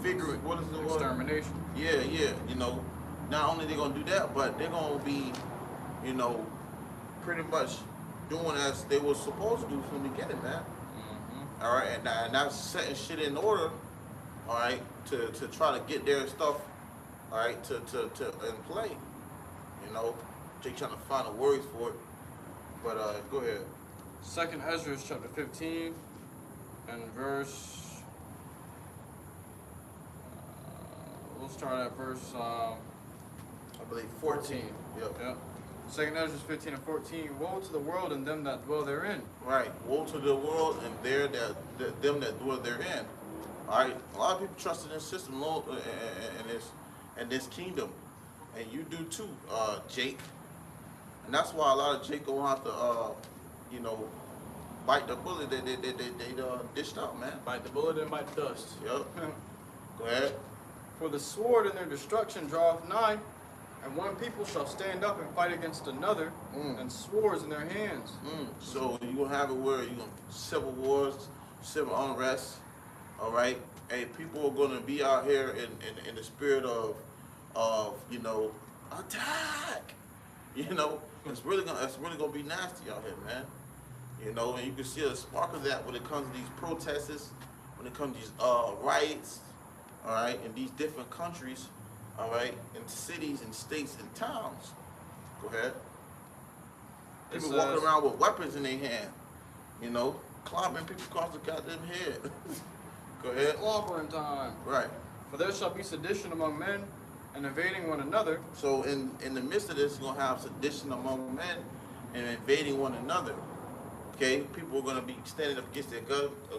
figuring, what is the word? Extermination. Yeah, you know, not only they're gonna do that, but they're gonna be, you know, pretty much doing as they were supposed to do from the beginning, man. Mm-hmm. All right, and that's setting shit in order, all right, to try to get their stuff, all right, to in play. You know, Jake trying to find the words for it, but go ahead. 2nd Ezra chapter 15 and verse. We'll start at verse. I believe 14. Yep. 2nd Ezra 15 and 14. Woe to the world and them that dwell therein. Right. Woe to the world and them that dwell therein. All right. A lot of people trust in this system, and this kingdom, and you do too, Jake. And that's why a lot of Jake gonna have to, you know, bite the bullet they dished out, man. Bite the bullet and bite the dust. Yep. Go ahead. For the sword in their destruction draweth nigh, and one people shall stand up and fight against another, and swords in their hands. So you're going to have it where you're going to civil wars, civil unrest, all right? And people are going to be out here in the spirit of you know, attack. You know, it's really going to be nasty out here, man. You know, and you can see a spark of that when it comes to these protests, when it comes to these riots, all right, in these different countries, all right, in cities and states and towns. Go ahead. People walking around with weapons in their hand, you know, clobbering people across the goddamn head. Go ahead. Slaughtering time. Right. For there shall be sedition among men, and invading one another. So in the midst of this, you're going to have sedition among men and invading one another. Okay? People are going to be standing up against their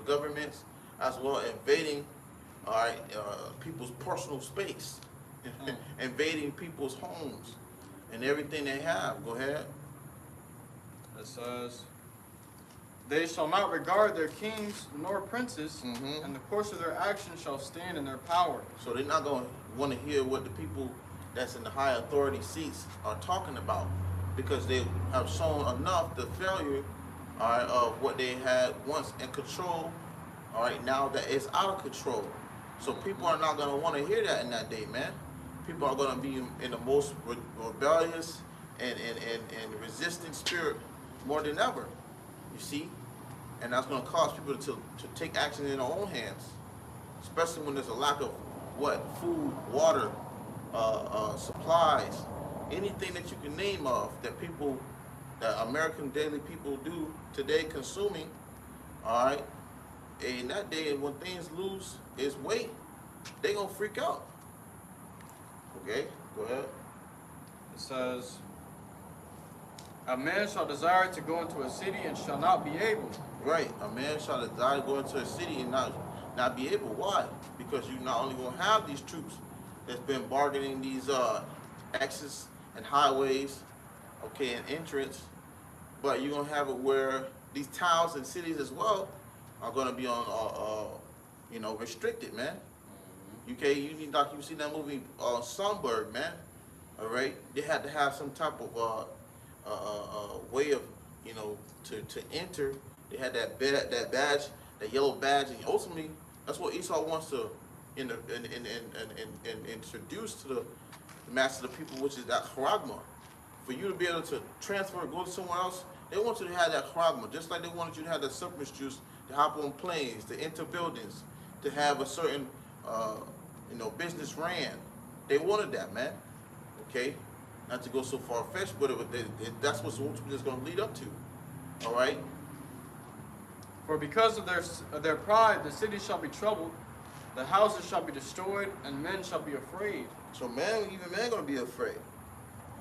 governments, as well as invading, all right, people's personal space, invading people's homes and everything they have. Go ahead. It says, they shall not regard their kings nor princes, and the course of their action shall stand in their power. So they're not going to want to hear what the people that's in the high authority seats are talking about, because they have shown enough the failure, all right, of what they had once in control. All right, now that it's out of control. So people are not going to want to hear that in that day, man. People are going to be in the most rebellious and resistant spirit more than ever, you see? And that's going to cause people to take action in their own hands, especially when there's a lack of food, water, supplies, anything that you can name of that American daily people do today consuming, all right? In that day, when things lose its weight, they gonna freak out. Okay, go ahead. It says, a man shall desire to go into a city and shall not be able. Right, a man shall desire to go into a city and not be able. Why? Because you not only gonna have these troops that's been bargaining these exits and highways, okay, and entrance. But you're gonna have it where these towns and cities as well are gonna be on, restricted, man. Okay, you need like you seen that movie Songbird, man. All right, they had to have some type of way of to enter. They had that badge, that yellow badge, and ultimately that's what Esau wants to introduce to the mass of the people, which is that charagma. For you to be able to transfer and go to somewhere else, they want you to have that charagma, just like they wanted you to have that substance juice to hop on planes, to enter buildings, to have a certain business ran. They wanted that, man. Okay, not to go so far fetched, but that's what's ultimately going to lead up to. All right. For because of their pride, the city shall be troubled, the houses shall be destroyed, and men shall be afraid. So even man going to be afraid.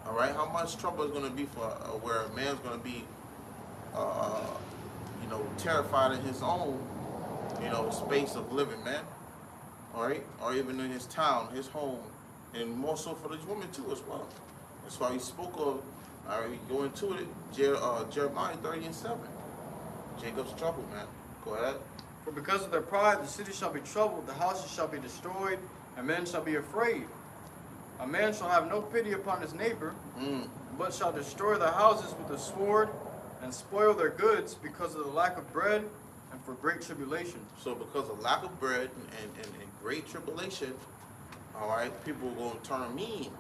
All right. How much trouble is going to be for where a man's going to be, terrified in his own, space of living, man. All right, or even in his town, his home, and more so for these women too as well. That's why he spoke of. All right, go into it. Jeremiah 30:7. Jacob's trouble, man. Go ahead. For because of their pride, the city shall be troubled, the houses shall be destroyed, and men shall be afraid. A man shall have no pity upon his neighbor, but shall destroy the houses with the sword, and spoil their goods because of the lack of bread, and for great tribulation. So because of lack of bread and great tribulation, all right, people are going to turn mean.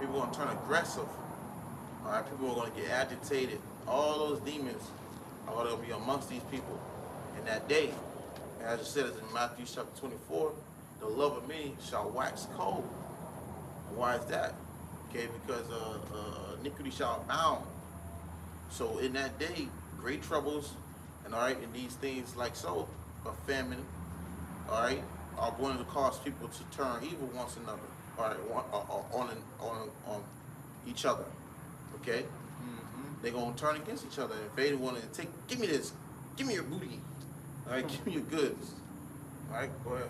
People are going to turn aggressive. All right, people are going to get agitated. All those demons are going to be amongst these people in that day. As it says in Matthew chapter 24, the love of many shall wax cold. And why is that? Okay, because iniquity shall abound. So in that day, great troubles, and all right, and these things like so, a famine, all right, are going to cause people to turn evil once another, all right, on each other, okay? They're going to turn against each other. If they want to give me this, give me your booty, all right, give me your goods, all right, go ahead.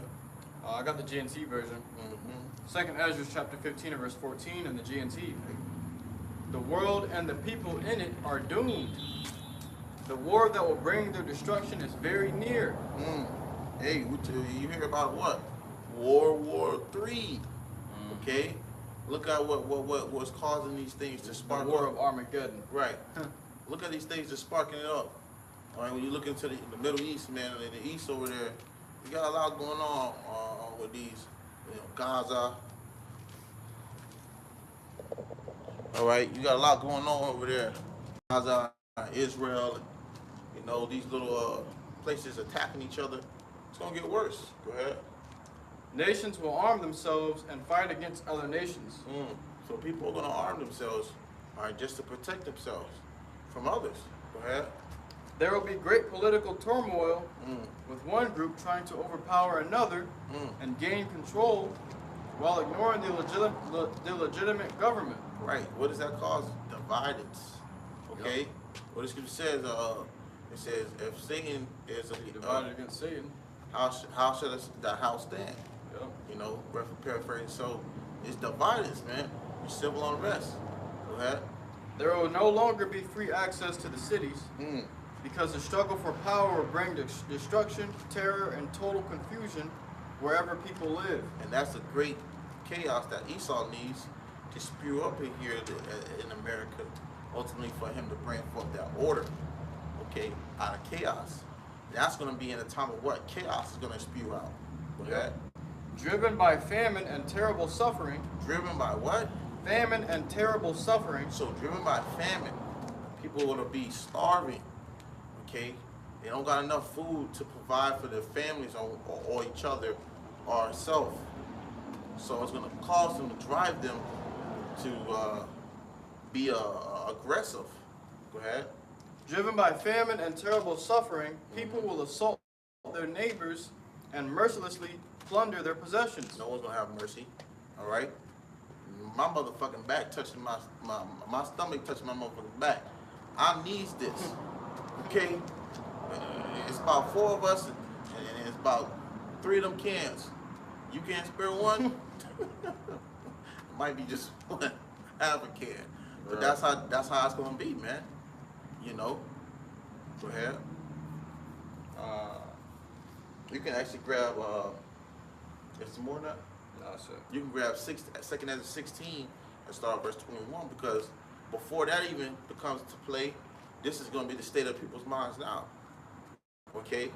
I got the GNT version. 2nd Ezra chapter 15 and verse 14 in the GNT. The world and the people in it are doomed. The war that will bring their destruction is very near. Hey, you hear about what? World War III. Okay, look at what was causing these things to spark. The war of Armageddon. Right. Look at these things just sparking it up. All right, when you look into the Middle East, man, in the East over there, you got a lot going on with these, Gaza. All right, you got a lot going on over there, Gaza, Israel, and, these little places attacking each other. It's gonna get worse. Go ahead. Nations will arm themselves and fight against other nations. So people are gonna arm themselves, all right, just to protect themselves from others. Go ahead. There will be great political turmoil with one group trying to overpower another and gain control while ignoring the legitimate government. Right. What does that cause? Dividance. Okay. Yep. What the scripture says, it says, if Satan is divided against Satan, how should the house stand? Yep. Paraphrasing. So it's divided, man. It's civil unrest. Go ahead. There will no longer be free access to the cities because the struggle for power will bring destruction, terror, and total confusion wherever people live. And that's the great chaos that Esau needs to spew up in here in America, ultimately for him to bring forth that order, okay, out of chaos. That's going to be in a time of what? Chaos is going to spew out. Okay? Driven by famine and terrible suffering. Driven by what? Famine and terrible suffering. So driven by famine, people are going to be starving, okay? They don't got enough food to provide for their families or each other or itself. So it's going to cause them to drive them to be aggressive. Go ahead. Driven by famine and terrible suffering, people will assault their neighbors and mercilessly plunder their possessions. No one's going to have mercy, all right? My motherfucking back touching my stomach touching my motherfucking back. I needs this, okay? It's about 4 of us, and it's about 3 of them cans. You can't spare one? Might be just half a can. But Right. that's how it's gonna be, man. You know. Go ahead. You can actually grab there's some more than that? No, sir. You can grab 2nd Ezra 16 and start verse 21, because before that even becomes to play, this is gonna be the state of people's minds now. Okay?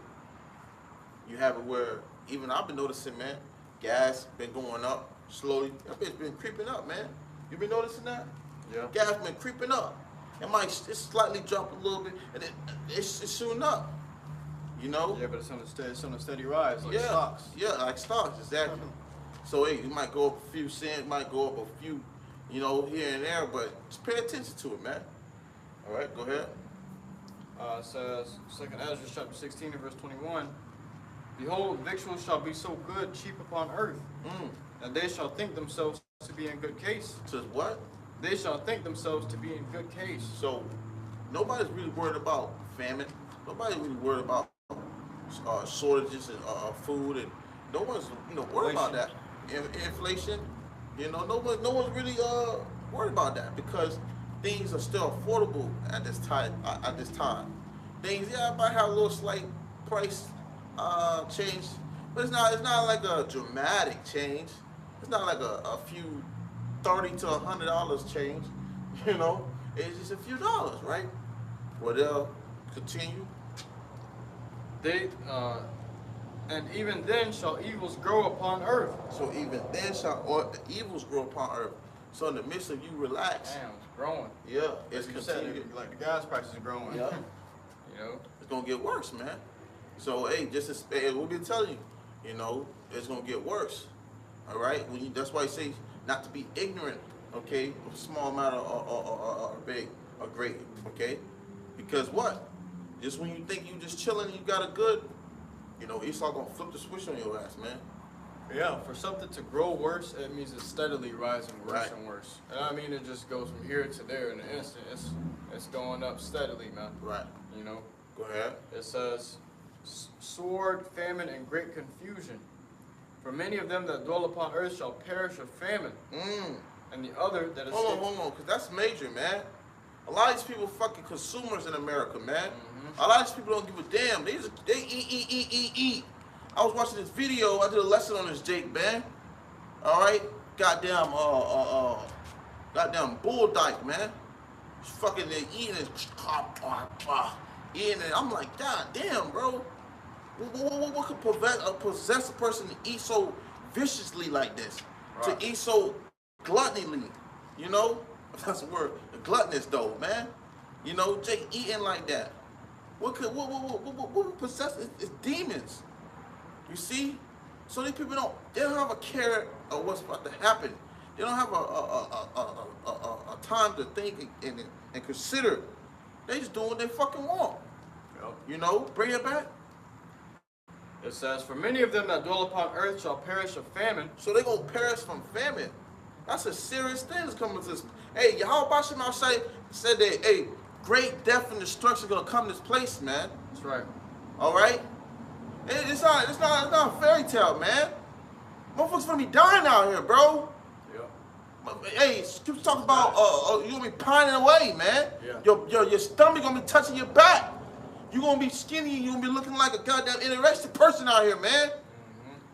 You have it where even I've been noticing, man, gas been going up slowly. That bitch been creeping up, man. You been noticing that? Yeah. Gas been creeping up. It might slightly drop a little bit, and it's shooting up. You know? Yeah, but it's on a steady rise, like Yeah, stocks. yeah, like stocks, exactly. So hey, it might go up a few cents, might go up a few, you know, here and there, but just pay attention to it, man. All right, go ahead. It says, 2nd Ezra chapter 16 and verse 21, Behold, victuals shall be so good, cheap upon earth, and they shall think themselves to be in good case. Says what? They shall think themselves to be in good case. So nobody's really worried about famine. Nobody's really worried about shortages and food, and no one's worried about that. Inflation, no one's really worried about that, because things are still affordable at this time. Things, yeah, it might have a little slight price change, but it's not like a dramatic change. It's not like a few $30 to $100 change. It's just a few dollars, right? Well, they'll continue. And even then shall evils grow upon earth. So even then shall the evils grow upon earth. So in the midst of you relax. Damn, it's growing. Yeah, it's Like you said, continuing. like the gas prices are growing. Yeah. It's gonna get worse, man. So hey, we've been telling you, it's gonna get worse. All right. That's why I say not to be ignorant. Okay, of a small matter or big or great. Okay, because what? Just when you think you just chilling, you got a good, Esau gonna flip the switch on your ass, man. Yeah, for something to grow worse, it means it's steadily rising worse Right. and worse. And I mean, it just goes from here to there in an instant. It's going up steadily, man. Right. Go ahead. It says, sword, famine, and great confusion. For many of them that dwell upon earth shall perish of famine. And the other that is... Hold on, because that's major, man. A lot of these people fucking consumers in America, man. A lot of these people don't give a damn. They eat. I was watching this video. I did a lesson on this Jake, man. All right? Goddamn bull dyke, man. He's fucking eating it. Eating it. I'm like, God damn, bro. What could possess a person to eat so viciously like this? Right. To eat so gluttonly, If that's a word. Gluttonous, though, man. Jake eating like that. What possess? It's demons. You see? So these people don't have a care of what's about to happen. They don't have a time to think and consider. They just doing what they fucking want. Yep. Bring it back. It says, for many of them that dwell upon earth shall perish of famine. So they're going to perish from famine. That's a serious thing that's coming to this. Hey, YAHAWASHI said that, hey, great death and destruction going to come to this place, man. That's right. All right? It's not a fairy tale, man. Motherfuckers gonna be dying out here, bro. Yeah. Hey, keep talking about you gonna be pining away, man. Yeah. Your stomach gonna be touching your back. You gonna be skinny and you gonna be looking like a goddamn anorexic person out here, man.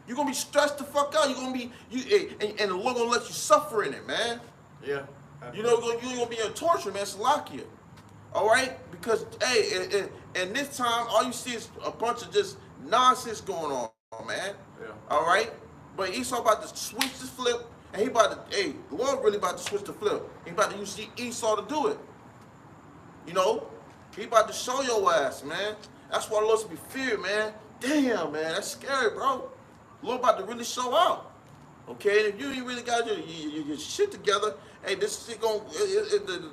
You gonna be stressed the fuck out. You gonna be and the Lord gonna let you suffer in it, man. Yeah. You gonna be in torture, man. Salakia. All right, because hey, and this time all you see is a bunch of just nonsense going on, man. Yeah. All right, but Esau about to switch the flip, and the Lord really about to switch the flip. He about to use Esau to do it. He about to show your ass, man. That's why the Lord should be feared, man. Damn, man, that's scary, bro. The Lord about to really show out. Okay, and if you ain't really got your shit together, hey, this shit gonna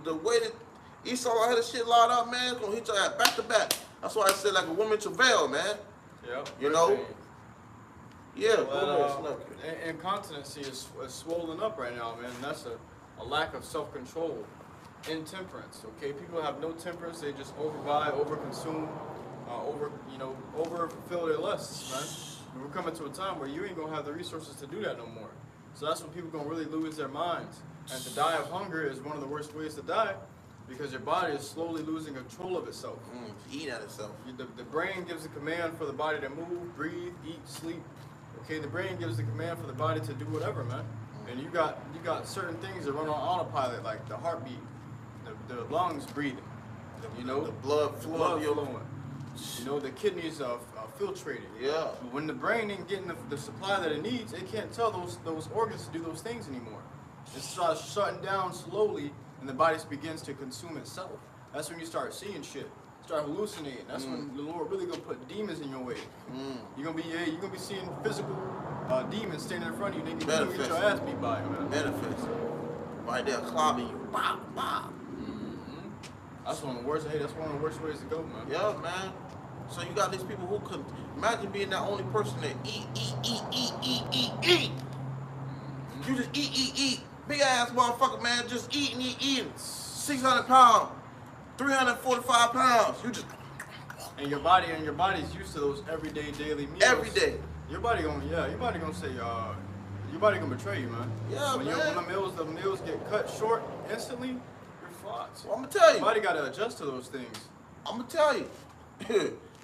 the way that Esau had his shit locked up, man, it's gonna hit your ass back to back. That's why I said like a woman travail, man. Yep. Yeah, But, incontinency is swollen up right now, man. And that's a lack of self-control, intemperance. Okay, people have no temperance. They just overbuy, overconsume, overfulfill their lusts, man. And we're coming to a time where you ain't gonna have the resources to do that no more. So that's when people gonna really lose their minds. And to die of hunger is one of the worst ways to die, because your body is slowly losing control of itself. Eat at itself. The brain gives the command for the body to move, breathe, eat, sleep. Okay, the brain gives the command for the body to do whatever, man. And you got certain things that run on autopilot, like the heartbeat, the lungs breathing, you know, the blood flowing. You know, the kidneys are filtrating. Yeah. But when the brain ain't getting the supply that it needs, it can't tell those organs to do those things anymore. It starts shutting down slowly, and the body begins to consume itself. That's when you start seeing shit, start hallucinating. That's when the Lord really gonna put demons in your way. You're gonna be seeing physical demons standing in front of you, nigga. You're gonna get your ass beat by them, man. Manifest. Right there, clobbing you. Bah, bah. That's one of the worst. Hey, that's one of the worst ways to go, man. Yeah, man. So you got these people who could imagine being that only person that eat. You just eat. Big ass motherfucker, man, just eating. 600 pounds, 345 pounds. You just. And your body's used to those everyday, daily meals. Every day. Your body gonna say, your body gonna betray you, man. Yeah, when the meals get cut short instantly, you're fucked. Well, I'm gonna tell you. Your body gotta adjust to those things. I'm gonna tell you.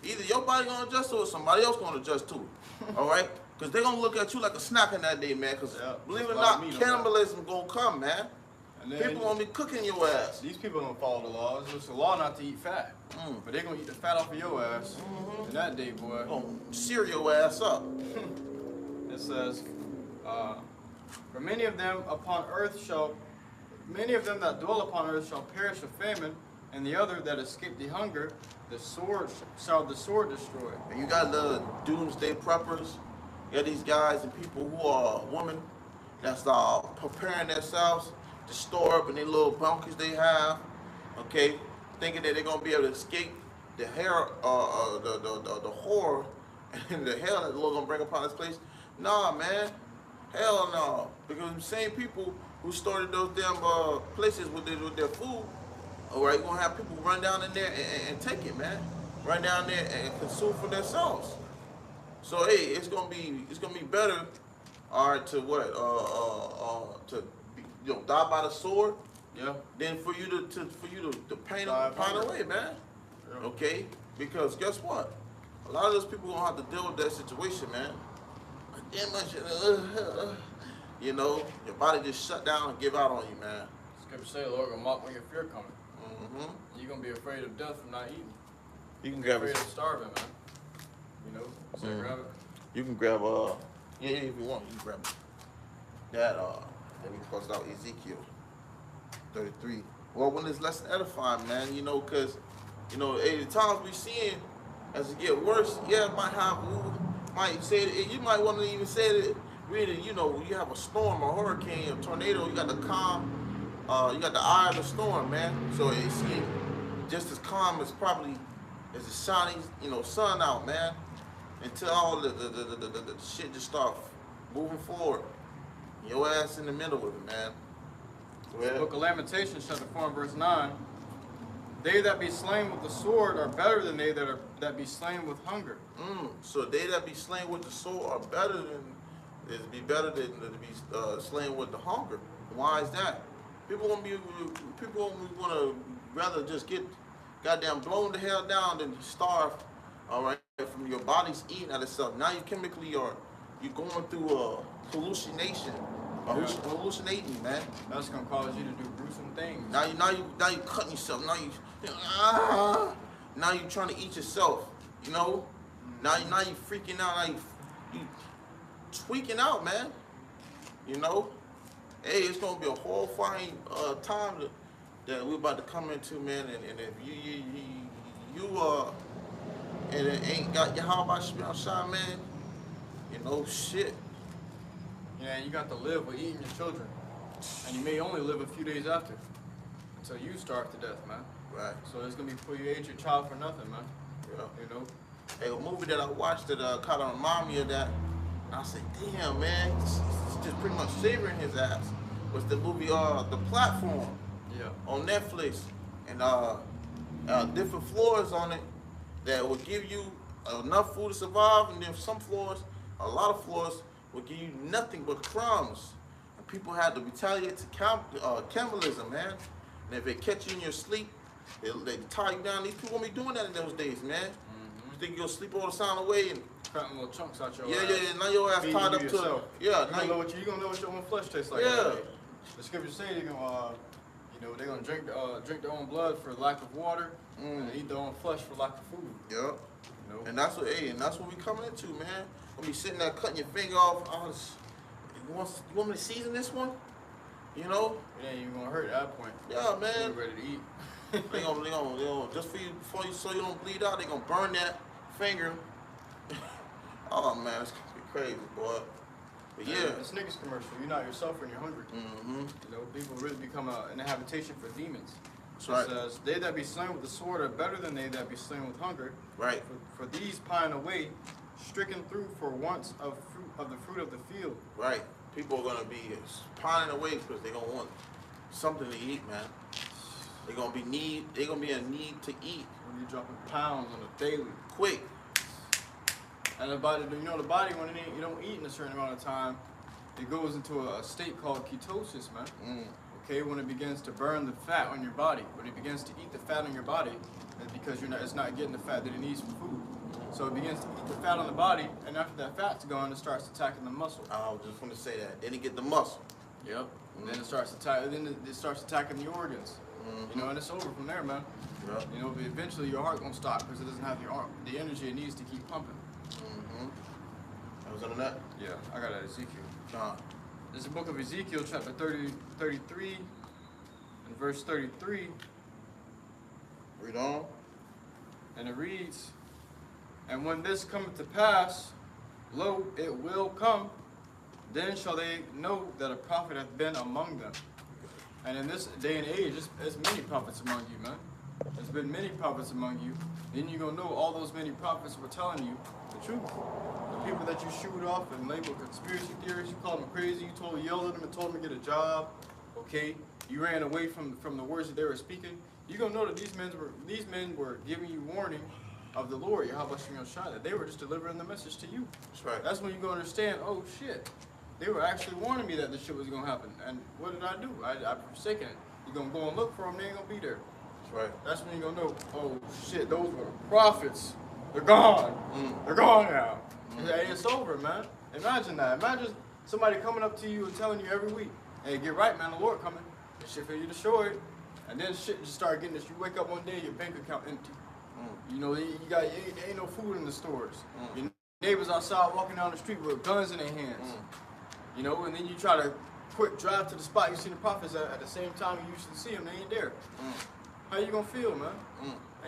Either your body gonna adjust to it or somebody else gonna adjust to it. All right? Because they're gonna look at you like a snack in that day, man. Because believe it or not, cannibalism gonna come, man. And then people gonna be cooking your ass. These people don't follow the laws. It's a law not to eat fat. But they're gonna eat the fat off of your ass. In that day, boy. Gonna sear your ass up. It says, for many of them that dwell upon earth shall perish of famine, and the other that escape the hunger, the sword shall the sword destroy. And you got the doomsday preppers. You got these guys and people who are women that's preparing themselves to store up in their little bunkers they have, okay, thinking that they're gonna be able to escape the the horror and the hell that the Lord gonna bring upon this place. Nah, man, hell no, because the same people who started those damn places with their food, all right, gonna have people run down in there and take it, man, run down there and consume for themselves. So hey, it's gonna be better, all right, to what to die by the sword, than for you to paint away, man. Yeah. Okay, because guess what? A lot of those people gonna have to deal with that situation, man. Damn much, you know, your body just shut down and give out on you, man. Scripture say, Lord gonna mock when your fear coming. You're gonna be afraid of death from not eating. You can grab afraid of starving, man. You know, so grab it. You can grab if you want, you can grab that that we posted out Ezekiel 33. Well, when it's less edifying, man, you know, because you know, the times we seeing as it get worse, it might say it, you might want to even say it. Really, you know, you have a storm, a hurricane, a tornado, you got the calm, you got the eye of the storm, man. So it seems just as calm as probably as the shining, you know, sun out, man. Until all the shit just start moving forward. Your ass in the middle of it, man. The book of Lamentations, chapter 4 and verse 9. They that be slain with the sword are better than they that be slain with hunger. So they that be slain with the sword are better than to be slain with the hunger. Why is that? People want to rather just get goddamn blown the hell down than starve. All right, from your body's eating at itself. Now you chemically you're going through a hallucination. Hallucinating, man. That's gonna cause you to do gruesome things. Now you cutting yourself. Now you trying to eat yourself. You know. Now you freaking out. Now you tweaking out, man. You know. Hey, it's gonna be a horrifying time that we're about to come into, man. And if you and it ain't got YAHAWASHI, man, you know, shit. Yeah, and you got to live with eating your children. And you may only live a few days after. Until you starve to death, man. Right. So it's going to be for you ate your child for nothing, man. Yeah. You know? Hey, a movie that I watched that kind of reminded me of that. And I said, damn, man, it's just pretty much savoring his ass. Was the movie, The Platform. Yeah. On Netflix. And different floors on it that will give you enough food to survive, and then some floors, a lot of floors, will give you nothing but crumbs. And people had to retaliate to cannibalism, man. And if they catch you in your sleep, they tie you down. These people won't be doing that in those days, man. You think you're gonna sleep all the sound away and cutting little chunks out your yeah, ass. yeah, now your ass Feeding tied you up to yourself. yeah. You gonna know what your own flesh tastes like. Yeah. The scriptures say they're gonna, they're gonna drink their own blood for lack of water, and eat their own flesh for lack of food. Yep. You know? And that's what we coming into, man. When you sitting there cutting your finger off, you want me to season this one? You know? It ain't even gonna hurt at that point. Yeah, man. You're ready to eat. they gonna just for you before you so you don't bleed out. They gonna burn that finger. Oh man, it's gonna be crazy, boy. But yeah, It's niggas commercial. You're not yourself when you're hungry. People really become an habitation for demons. That's It right. says, "They that be slain with the sword are better than they that be slain with hunger." Right. For these pine away, stricken through for wants of the fruit of the field. Right. People are gonna be pining away because they gonna want something to eat, man. They're gonna be in need to eat. When you're dropping pounds on a daily. Quick. And the body, the body when you don't eat in a certain amount of time, it goes into a state called ketosis, man. Okay, when it begins to burn the fat on your body, when it begins to eat the fat on your body, it's because it's not getting the fat that it needs from food. So it begins to eat the fat on the body, and after that fat's gone, it starts attacking the muscle. I was just gonna say that. Then it get the muscle. Yep. And then it starts attacking the organs. And it's over from there, man. Yep. Eventually your heart gonna stop because it doesn't have the energy it needs to keep pumping. I was on that. Yeah, I got that Ezekiel. John. This is the book of Ezekiel, chapter 33, and verse 33, Read on. and it reads, "And when this cometh to pass, lo, it will come, then shall they know that a prophet hath been among them." And in this day and age, there's many prophets among you, man. There's been many prophets among you. Then you're going to know all those many prophets were telling you the truth. The people that you shoot off and label conspiracy theorists, you called them crazy, you yelled at them and told them to get a job, okay? You ran away from the words that they were speaking. You're going to know that these men were giving you warning of the Lord, YAHAWASHI, that they were just delivering the message to you. That's right. That's when you're going to understand, oh shit, they were actually warning me that this shit was going to happen. And what did I do? I forsaken it. You're going to go and look for them, they ain't going to be there. That's right. That's when you're going to know, oh shit, those were the prophets. They're gone. They're gone now. Hey, it's over, man. Imagine that. Imagine somebody coming up to you and telling you every week, hey, get right, man, the Lord coming. This shit for you to show it. And then shit just start getting this. You wake up one day, your bank account empty. Ain't no food in the stores. Your neighbors outside walking down the street with guns in their hands. And then you try to quick drive to the spot. You see the prophets at the same time you usually see them. They ain't there. How you gonna feel, man?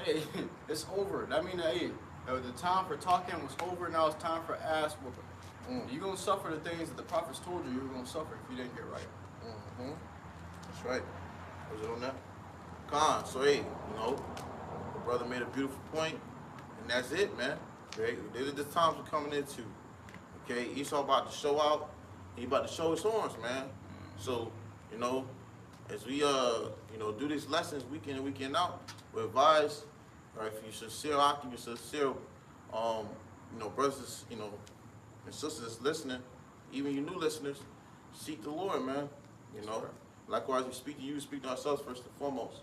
Hey, it's over. That means that, hey, the time for talking was over. Now it's time for ass whooping. You're gonna suffer the things that the prophets told you were gonna suffer if you didn't get right. That's right. Was it on that? Con. So hey, the brother made a beautiful point, and that's it, man. Right? These are the times we're coming into. Okay, Esau about to show out. He about to show his horns, man. So, as we do these lessons week in and weekend out, we advise, right, for you sincere occupants, sincere, brothers, and sisters listening, even you new listeners, seek the Lord, man. Likewise, we speak to you, we speak to ourselves first and foremost.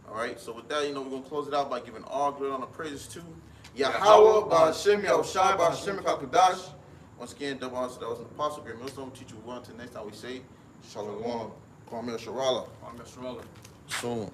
All right, so with that, we're going to close it out by giving all glory on the praises to Yahawah, BAHASHAM, YAHAWASHI, BAHASHAM, QADASH. Once again, double honor, that was an apostle, great millstone, teach you well until next time we say, Shalom, Kwame Sharala. I'm Mr. Roller. Soon.